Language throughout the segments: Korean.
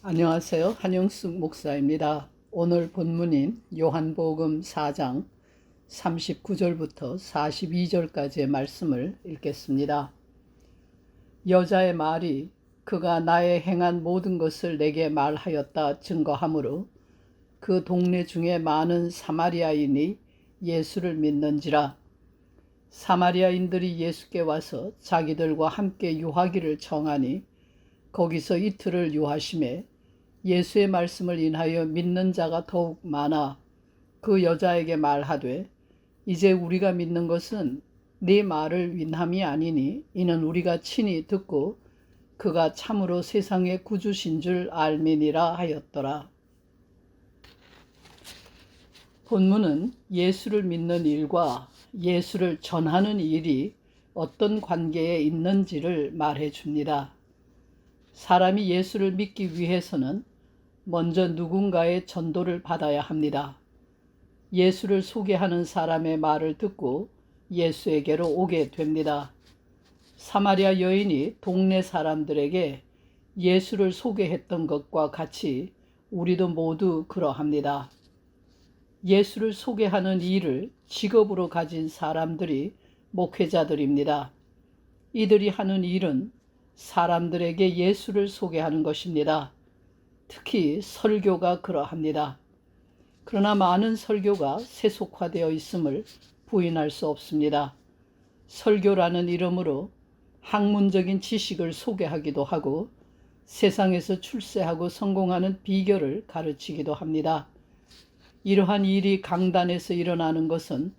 안녕하세요. 한영숙 목사입니다. 오늘 본문인 요한복음 4장 39절부터 42절까지의 말씀을 읽겠습니다. 여자의 말이 그가 나의 행한 모든 것을 내게 말하였다 증거하므로 그 동네 중에 많은 사마리아인이 예수를 믿는지라. 사마리아인들이 예수께 와서 자기들과 함께 유하기를 청하니 거기서 이틀을 유하심에 예수의 말씀을 인하여 믿는 자가 더욱 많아 그 여자에게 말하되 이제 우리가 믿는 것은 네 말을 윈함이 아니니 이는 우리가 친히 듣고 그가 참으로 세상의 구주신 줄 알미니라 하였더라. 본문은 예수를 믿는 일과 예수를 전하는 일이 어떤 관계에 있는지를 말해 줍니다. 사람이 예수를 믿기 위해서는 먼저 누군가의 전도를 받아야 합니다. 예수를 소개하는 사람의 말을 듣고 예수에게로 오게 됩니다. 사마리아 여인이 동네 사람들에게 예수를 소개했던 것과 같이 우리도 모두 그러합니다. 예수를 소개하는 일을 직업으로 가진 사람들이 목회자들입니다. 이들이 하는 일은 사람들에게 예수를 소개하는 것입니다. 특히 설교가 그러합니다. 그러나 많은 설교가 세속화되어 있음을 부인할 수 없습니다. 설교라는 이름으로 학문적인 지식을 소개하기도 하고 세상에서 출세하고 성공하는 비결을 가르치기도 합니다. 이러한 일이 강단에서 일어나는 것은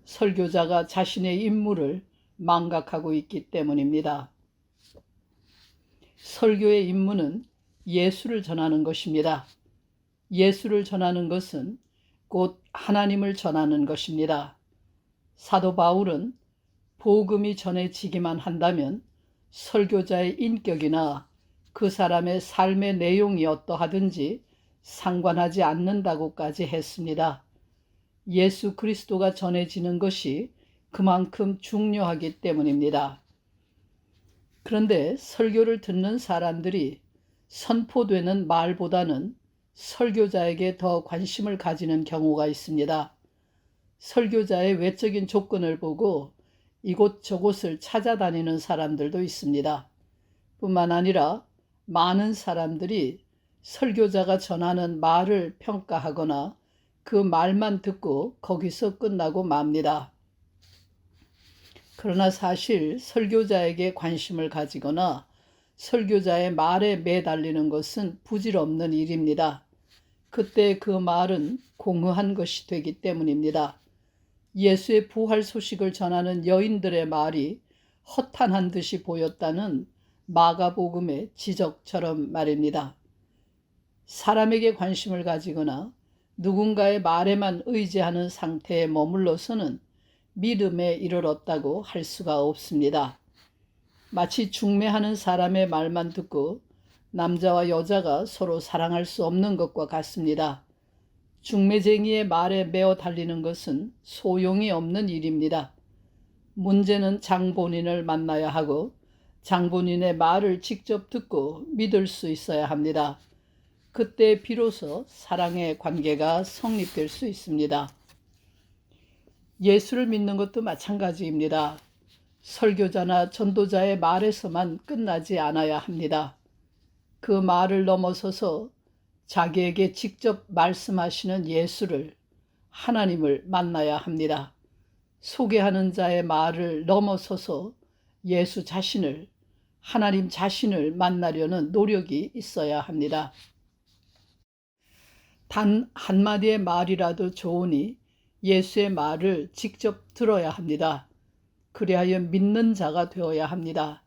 설교자가 자신의 임무를 망각하고 있기 때문입니다. 설교의 임무는 예수를 전하는 것입니다. 예수를 전하는 것은 곧 하나님을 전하는 것입니다. 사도 바울은 복음이 전해지기만 한다면 설교자의 인격이나 그 사람의 삶의 내용이 어떠하든지 상관하지 않는다고까지 했습니다. 예수 그리스도가 전해지는 것이 그만큼 중요하기 때문입니다. 그런데 설교를 듣는 사람들이 선포되는 말보다는 설교자에게 더 관심을 가지는 경우가 있습니다. 설교자의 외적인 조건을 보고 이곳저곳을 찾아다니는 사람들도 있습니다. 뿐만 아니라 많은 사람들이 설교자가 전하는 말을 평가하거나 그 말만 듣고 거기서 끝나고 맙니다. 그러나 사실 설교자에게 관심을 가지거나 설교자의 말에 매달리는 것은 부질없는 일입니다. 그때 그 말은 공허한 것이 되기 때문입니다. 예수의 부활 소식을 전하는 여인들의 말이 허탄한 듯이 보였다는 마가복음의 지적처럼 말입니다. 사람에게 관심을 가지거나 누군가의 말에만 의지하는 상태에 머물러서는 믿음에 이르렀다고 할 수가 없습니다. 마치 중매하는 사람의 말만 듣고 남자와 여자가 서로 사랑할 수 없는 것과 같습니다. 중매쟁이의 말에 매어 달리는 것은 소용이 없는 일입니다. 문제는 장본인을 만나야 하고 장본인의 말을 직접 듣고 믿을 수 있어야 합니다. 그때 비로소 사랑의 관계가 성립될 수 있습니다. 예수를 믿는 것도 마찬가지입니다. 설교자나 전도자의 말에서만 끝나지 않아야 합니다. 그 말을 넘어서서 자기에게 직접 말씀하시는 예수를, 하나님을 만나야 합니다. 소개하는 자의 말을 넘어서서 예수 자신을, 하나님 자신을 만나려는 노력이 있어야 합니다. 단 한마디의 말이라도 좋으니 예수의 말을 직접 들어야 합니다. 그리하여 믿는 자가 되어야 합니다.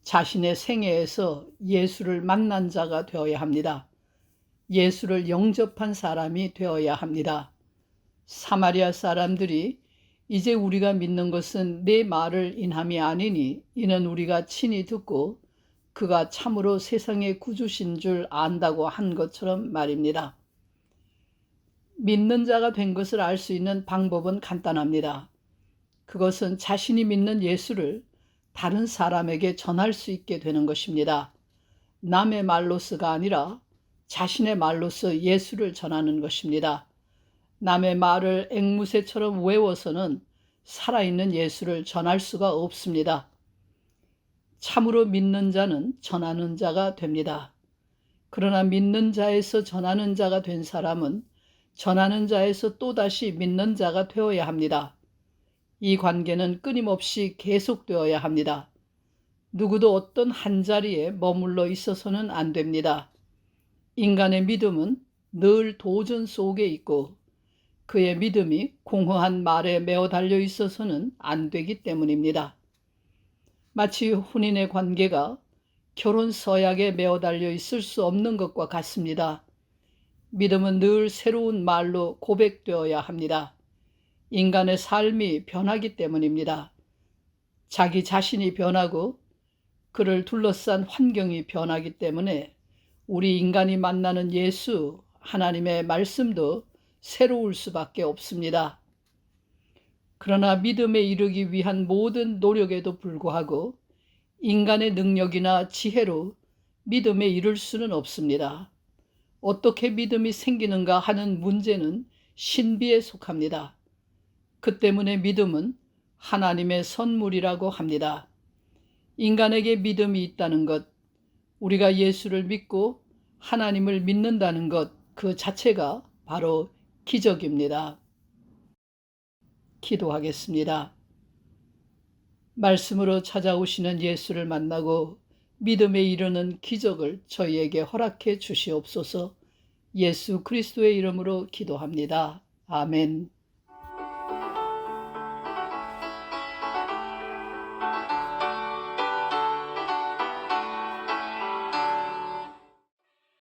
자신의 생애에서 예수를 만난 자가 되어야 합니다. 예수를 영접한 사람이 되어야 합니다. 사마리아 사람들이 이제 우리가 믿는 것은 네 말을 인함이 아니니 이는 우리가 친히 듣고 그가 참으로 세상의 구주신 줄 안다고 한 것처럼 말입니다. 믿는 자가 된 것을 알 수 있는 방법은 간단합니다. 그것은 자신이 믿는 예수를 다른 사람에게 전할 수 있게 되는 것입니다. 남의 말로서가 아니라 자신의 말로서 예수를 전하는 것입니다. 남의 말을 앵무새처럼 외워서는 살아있는 예수를 전할 수가 없습니다. 참으로 믿는 자는 전하는 자가 됩니다. 그러나 믿는 자에서 전하는 자가 된 사람은 전하는 자에서 또다시 믿는 자가 되어야 합니다. 이 관계는 끊임없이 계속되어야 합니다. 누구도 어떤 한 자리에 머물러 있어서는 안 됩니다. 인간의 믿음은 늘 도전 속에 있고 그의 믿음이 공허한 말에 매어 달려 있어서는 안 되기 때문입니다. 마치 혼인의 관계가 결혼 서약에 매어 달려 있을 수 없는 것과 같습니다. 믿음은 늘 새로운 말로 고백되어야 합니다. 인간의 삶이 변하기 때문입니다. 자기 자신이 변하고 그를 둘러싼 환경이 변하기 때문에 우리 인간이 만나는 예수, 하나님의 말씀도 새로울 수밖에 없습니다. 그러나 믿음에 이르기 위한 모든 노력에도 불구하고 인간의 능력이나 지혜로 믿음에 이를 수는 없습니다. 어떻게 믿음이 생기는가 하는 문제는 신비에 속합니다. 그 때문에 믿음은 하나님의 선물이라고 합니다. 인간에게 믿음이 있다는 것, 우리가 예수를 믿고 하나님을 믿는다는 것, 그 자체가 바로 기적입니다. 기도하겠습니다. 말씀으로 찾아오시는 예수를 만나고 믿음에 이르는 기적을 저희에게 허락해 주시옵소서. 예수 그리스도의 이름으로 기도합니다. 아멘.